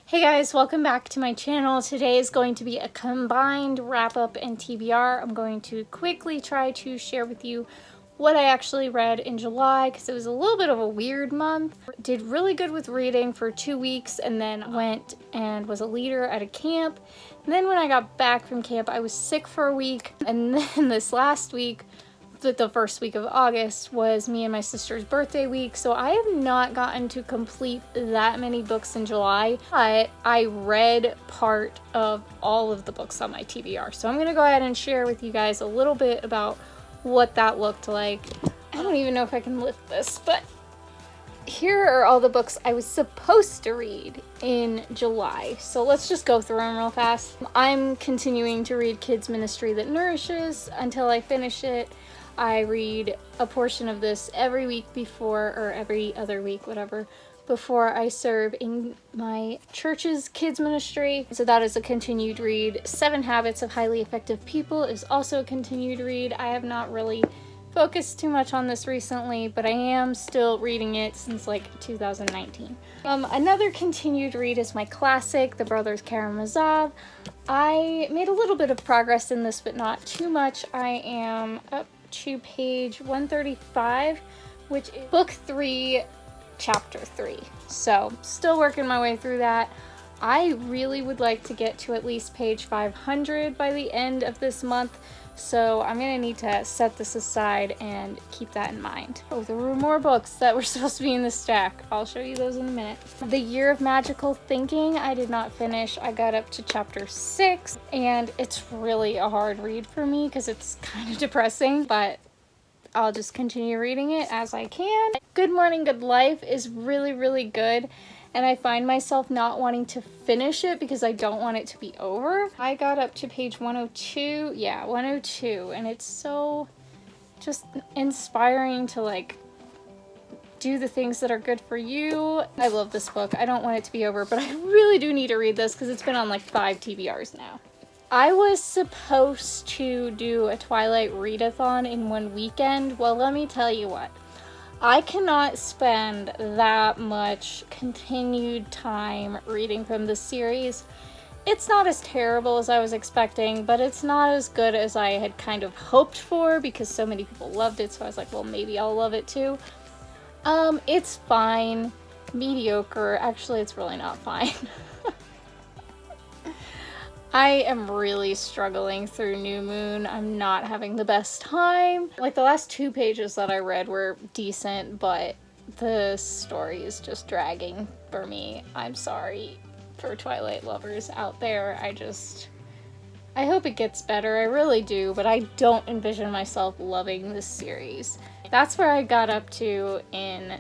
Hey guys, welcome back to my channel. Today is going to be a combined wrap-up and TBR. I'm going to quickly try to share with you what I actually read in July because it was a little bit of a weird month. Did really good with reading for 2 weeks and then went and was a leader at a camp. And then when I got back from camp, I was sick for a week. And then this last week, the first week of August, was me and my sister's birthday week, so I have not gotten to complete that many books in July, but I read part of all of the books on my TBR. So I'm gonna go ahead and share with you guys a little bit about what that looked like. I don't even know if I can lift this, but here are all the books I was supposed to read in July. So let's just go through them real fast. I'm continuing to read Kids Ministry That Nourishes until I finish it. I read a portion of this every week before, or every other week, whatever, before I serve in my church's kids ministry. So that is a continued read. 7 Habits of Highly Effective People is also a continued read. I have not really focused too much on this recently, but I am still reading it since like 2019. Another continued read is my classic, The Brothers Karamazov. I made a little bit of progress in this, but not too much. I am up to page 135, which is book 3, chapter 3. So still working my way through that. I really would like to get to at least page 500 by the end of this month, so I'm gonna need to set this aside and keep that in mind. Oh, there were more books that were supposed to be in the stack. I'll show you those in a minute. The Year of Magical Thinking I did not finish. I got up to chapter 6, and it's really a hard read for me because it's kind of depressing, but I'll just continue reading it as I can. Good Morning, Good Life is really, really good, and I find myself not wanting to finish it because I don't want it to be over. I got up to page 102, yeah, 102, and it's so just inspiring to like do the things that are good for you. I love this book. I don't want it to be over, but I really do need to read this because it's been on like 5 TBRs now. I was supposed to do a Twilight readathon in one weekend. Well, let me tell you what. I cannot spend that much continued time reading from this series. It's not as terrible as I was expecting, but it's not as good as I had kind of hoped for because so many people loved it, so I was like, well, maybe I'll love it too. It's fine. Mediocre. Actually, it's really not fine. I am really struggling through New Moon. I'm not having the best time. Like, the last 2 pages that I read were decent, but the story is just dragging for me. I'm sorry for Twilight lovers out there. I hope it gets better. I really do, but I don't envision myself loving this series. That's where I got up to in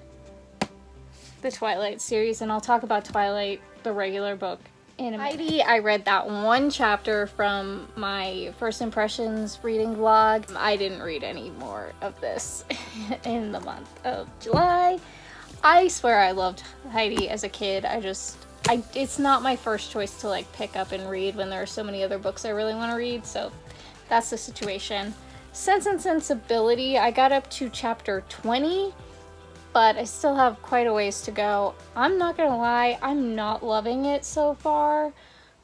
the Twilight series, and I'll talk about Twilight, the regular book, in a minute. Heidi, I read that 1 chapter from my first impressions reading vlog. I didn't read any more of this in the month of July. I swear I loved Heidi as a kid. It's not my first choice to like pick up and read when there are so many other books I really want to read, so that's the situation. Sense and Sensibility, I got up to chapter 20, but I still have quite a ways to go. I'm not gonna lie, I'm not loving it so far.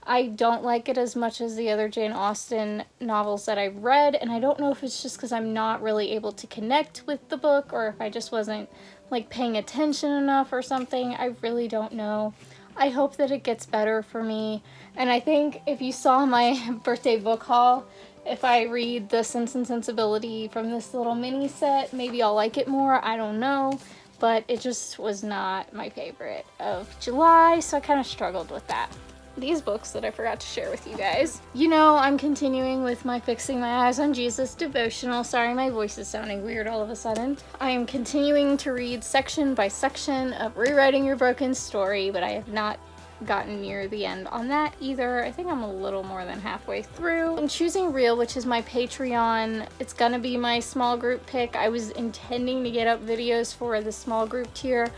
I don't like it as much as the other Jane Austen novels that I've read, and I don't know if it's just because I'm not really able to connect with the book or if I just wasn't like paying attention enough or something. I really don't know. I hope that it gets better for me, and I think if you saw my birthday book haul, if I read the Sense and Sensibility from this little mini set, maybe I'll like it more. I don't know, but it just was not my favorite of July, so I kind of struggled with that. These books that I forgot to share with you guys. You know, I'm continuing with my Fixing My Eyes on Jesus devotional. Sorry, my voice is sounding weird all of a sudden. I am continuing to read section by section of Rewriting Your Broken Story, but I have not gotten near the end on that either. I think I'm a little more than halfway through. I'm choosing Real, which is my Patreon. It's gonna be my small group pick. I was intending to get up videos for the small group tier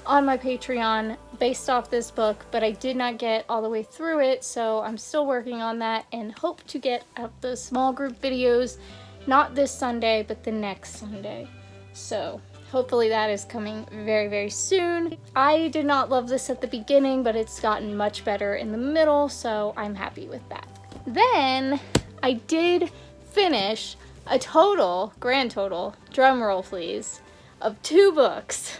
on my Patreon based off this book, but I did not get all the way through it, so I'm still working on that and hope to get up the small group videos not this Sunday, but the next Sunday. So Hopefully that is coming very, very soon. I did not love this at the beginning, but it's gotten much better in the middle, so I'm happy with that. Then I did finish a grand total, drum roll please, of 2 books.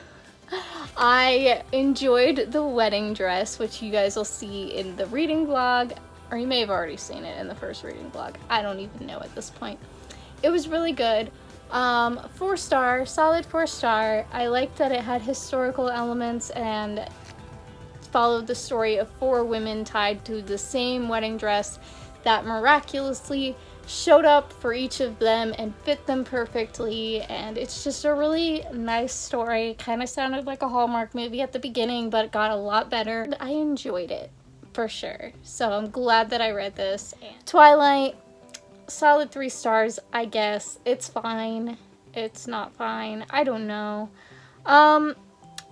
I enjoyed The Wedding Dress, which you guys will see in the reading vlog, or you may have already seen it in the first reading vlog. I don't even know at this point. It was really good. 4-star, solid 4-star. I liked that it had historical elements and followed the story of 4 women tied to the same wedding dress that miraculously showed up for each of them and fit them perfectly, and it's just a really nice story. Kind of sounded like a Hallmark movie at the beginning, but it got a lot better. I enjoyed it for sure, so I'm glad that I read this. Twilight, solid 3 stars, I guess. It's fine, it's not fine, I don't know.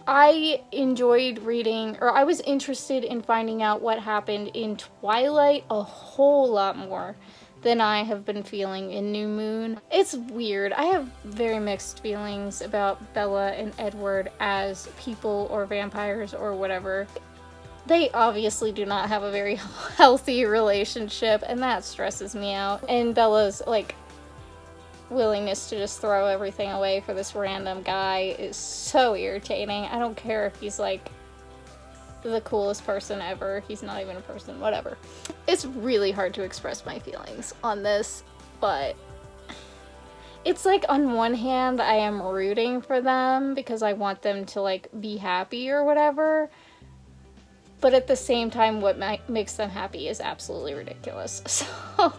I enjoyed reading, or I was interested in finding out what happened in Twilight a whole lot more than I have been feeling in New Moon. It's weird. I have very mixed feelings about Bella and Edward as people or vampires or whatever. They obviously do not have a very healthy relationship, and that stresses me out. And Bella's like willingness to just throw everything away for this random guy is so irritating. I don't care if he's like the coolest person ever. He's not even a person, whatever. It's really hard to express my feelings on this, but it's like on one hand I am rooting for them because I want them to like be happy or whatever, but at the same time what makes them happy is absolutely ridiculous. So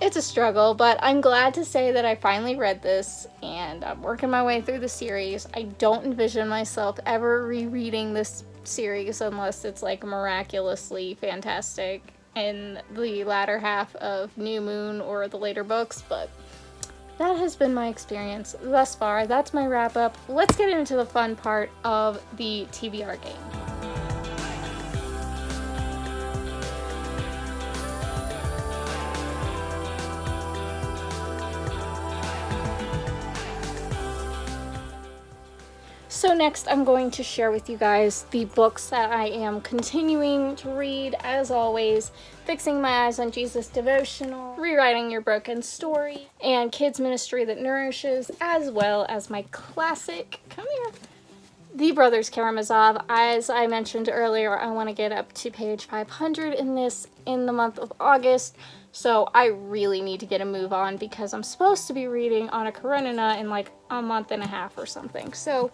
it's a struggle, but I'm glad to say that I finally read this and I'm working my way through the series. I don't envision myself ever rereading this series unless it's like miraculously fantastic in the latter half of New Moon or the later books, but that has been my experience thus far. That's my wrap up. Let's get into the fun part of the TBR game. So next I'm going to share with you guys the books that I am continuing to read, as always. Fixing My Eyes on Jesus Devotional, Rewriting Your Broken Story, and Kids Ministry That Nourishes, as well as my classic, come here, The Brothers Karamazov. As I mentioned earlier, I want to get up to page 500 in this in the month of August, so I really need to get a move on because I'm supposed to be reading Anna Karenina in like a month and a half or something, so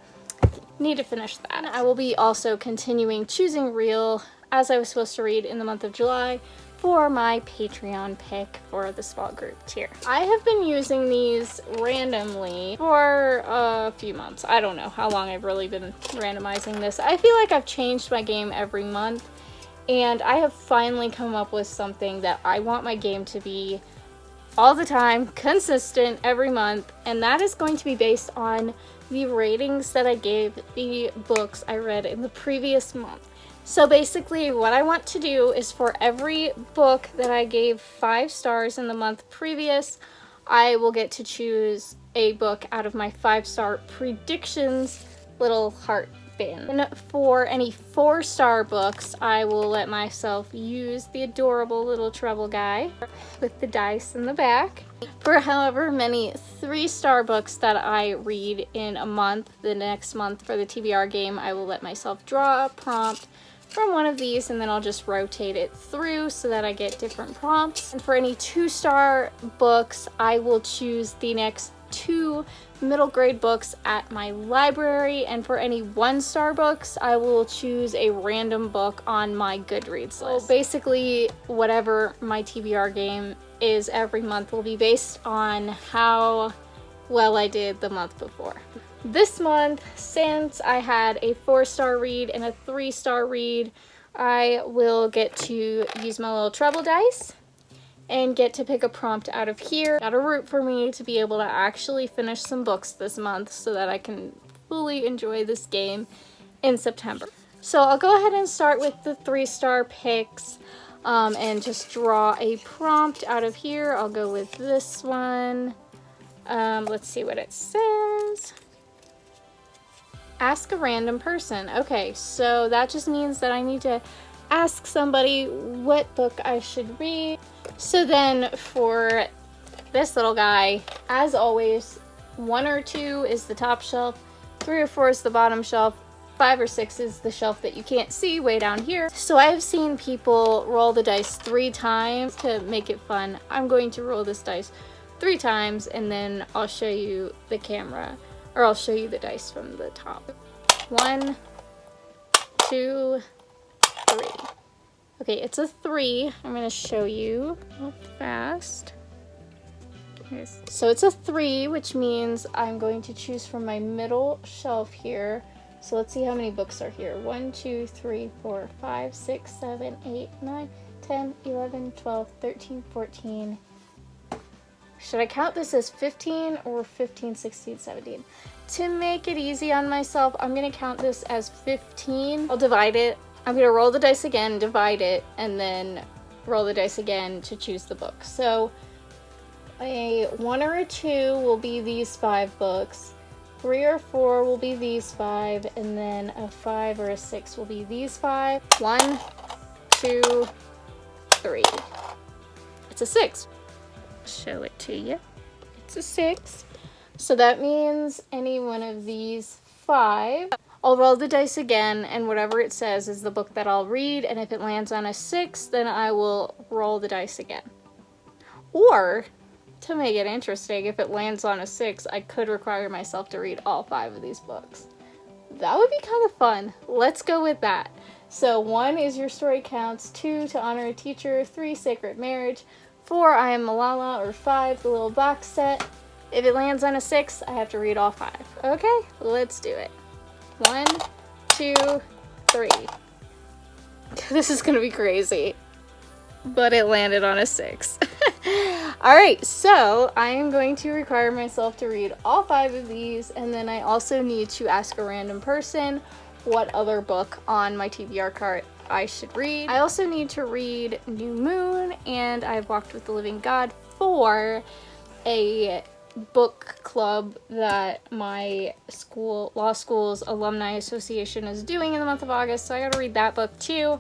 need to finish that. I will be also continuing Choosing Real, as I was supposed to read in the month of July, for my Patreon pick for the small group tier. I have been using these randomly for a few months. I don't know how long I've really been randomizing this. I feel like I've changed my game every month, and I have finally come up with something that I want my game to be all the time, consistent every month, and that is going to be based on the ratings that I gave the books I read in the previous month. So basically what I want to do is for every book that I gave 5 stars in the month previous, I will get to choose a book out of my 5-star predictions little heart bin. And for any 4-star books, I will let myself use the adorable little trouble guy with the dice in the back. For however many 3-star books that I read in a month, the next month for the TBR game, I will let myself draw a prompt from one of these, and then I'll just rotate it through so that I get different prompts. And for any 2-star books, I will choose the next 2 middle grade books at my library, and for any 1-star books, I will choose a random book on my Goodreads list. So basically, whatever my TBR game is every month will be based on how well I did the month before. This month, since I had a 4-star read and a 3-star read, I will get to use my little treble dice and get to pick a prompt out of here. Gotta root for me to be able to actually finish some books this month so that I can fully enjoy this game in September. So I'll go ahead and start with the 3-star picks and just draw a prompt out of here. I'll go with this one. Let's see what it says. Ask a random person. Okay, so that just means that I need to ask somebody what book I should read. So then for this little guy, as always, 1 or 2 is the top shelf, 3 or 4 is the bottom shelf, 5 or 6 is the shelf that you can't see way down here. So I've seen people roll the dice 3 times to make it fun. I'm going to roll this dice 3 times and then I'll show you the camera, or I'll show you the dice from the top. 1, 2, 3. Okay, it's a 3. I'm going to show you real fast. So it's a 3, which means I'm going to choose from my middle shelf here. So let's see how many books are here. 1, 2, 3, 4, 5, 6, 7, 8, 9, 10, 11, 12, 13, 14. Should I count this as 15 or 15, 16, 17? To make it easy on myself, I'm going to count this as 15. I'll divide it. I'm going to roll the dice again, divide it, and then roll the dice again to choose the book. So a 1 or a 2 will be these 5 books, 3 or 4 will be these 5, and then a 5 or a 6 will be these 5. 1, 2, 3. It's a 6. Show it to you. It's a 6. So that means any one of these 5. I'll roll the dice again, and whatever it says is the book that I'll read, and if it lands on a 6, then I will roll the dice again. Or, to make it interesting, if it lands on a 6, I could require myself to read all 5 of these books. That would be kind of fun. Let's go with that. So 1 is Your Story Counts, 2 To Honor a Teacher, 3 Sacred Marriage, 4 I Am Malala, or 5 The Little Box Set. If it lands on a 6, I have to read all 5. Okay, let's do it. 1, 2, 3. This is gonna be crazy. But it landed on a 6. Alright, so I am going to require myself to read all 5 of these, and then I also need to ask a random person what other book on my TBR cart I should read. I also need to read New Moon and I've Walked with the Living God for a book club that my law school's alumni association is doing in the month of August, so I gotta read that book too,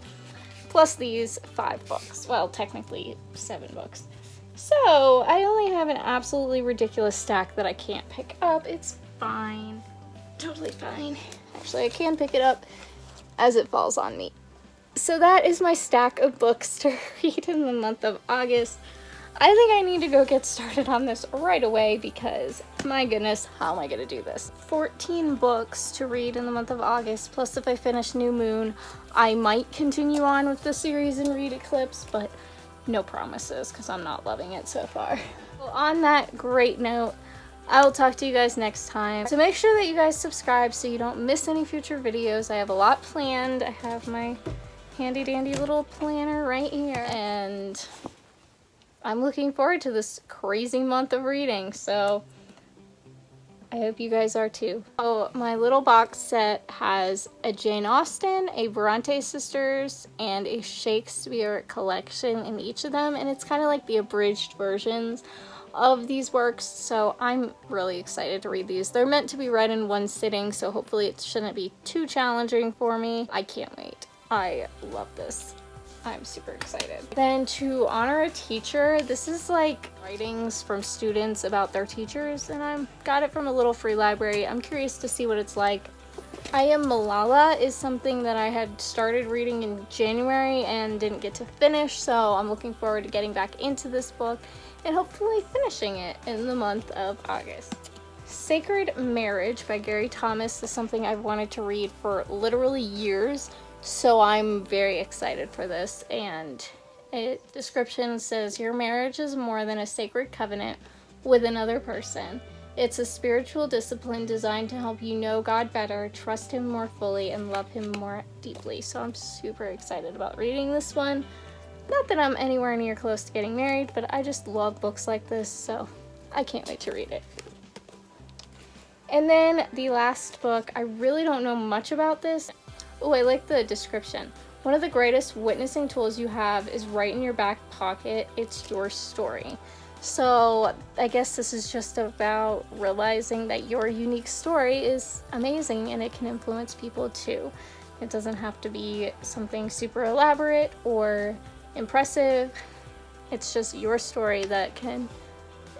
plus these 5 books. Well, technically 7 books. So I only have an absolutely ridiculous stack that I can't pick up. It's fine. Totally fine. Actually, I can pick it up as it falls on me. So that is my stack of books to read in the month of August. I think I need to go get started on this right away because, my goodness, how am I going to do this? 14 books to read in the month of August, plus if I finish New Moon, I might continue on with the series and read Eclipse, but no promises because I'm not loving it so far. Well, on that great note, I will talk to you guys next time. So make sure that you guys subscribe so you don't miss any future videos. I have a lot planned. I have my handy dandy little planner right here, and I'm looking forward to this crazy month of reading, so I hope you guys are too. Oh, my little box set has a Jane Austen, a Bronte sisters, and a Shakespeare collection in each of them, and it's kind of like the abridged versions of these works, so I'm really excited to read these. They're meant to be read in one sitting, so hopefully it shouldn't be too challenging for me. I can't wait. I love this. I'm super excited. Then To Honor a Teacher, this is like writings from students about their teachers, and I got it from a little free library. I'm curious to see what it's like. I Am Malala is something that I had started reading in January and didn't get to finish, so I'm looking forward to getting back into this book and hopefully finishing it in the month of August. Sacred Marriage by Gary Thomas is something I've wanted to read for literally years, so I'm very excited for this. And description says, your marriage is more than a sacred covenant with another person. It's a spiritual discipline designed to help you know God better, trust Him more fully, and love Him more deeply. So I'm super excited about reading this one. Not that I'm anywhere near close to getting married, but I just love books like this, so I can't wait to read it. And then the last book, I really don't know much about this. Oh, I like the description. One of the greatest witnessing tools you have is right in your back pocket. It's your story. So I guess this is just about realizing that your unique story is amazing and it can influence people too. It doesn't have to be something super elaborate or impressive. It's just your story that can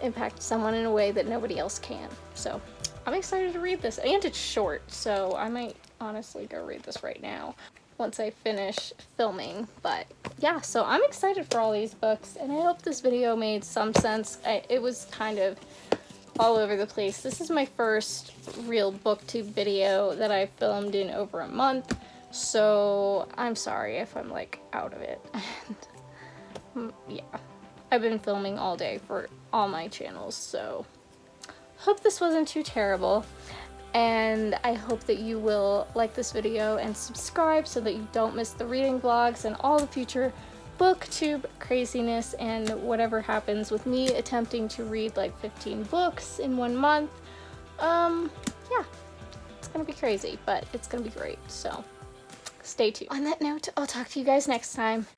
impact someone in a way that nobody else can. So I'm excited to read this, and it's short, so I might honestly go read this right now once I finish filming. But yeah, so I'm excited for all these books, and I hope this video made some sense. It was kind of all over the place. This is my first real booktube video that I filmed in over a month, so I'm sorry if I'm like out of it. And yeah, I've been filming all day for all my channels, so hope this wasn't too terrible. And I hope that you will like this video and subscribe so that you don't miss the reading vlogs and all the future booktube craziness and whatever happens with me attempting to read like 15 books in 1 month. Yeah, it's gonna be crazy, but it's gonna be great, so stay tuned. On that note, I'll talk to you guys next time.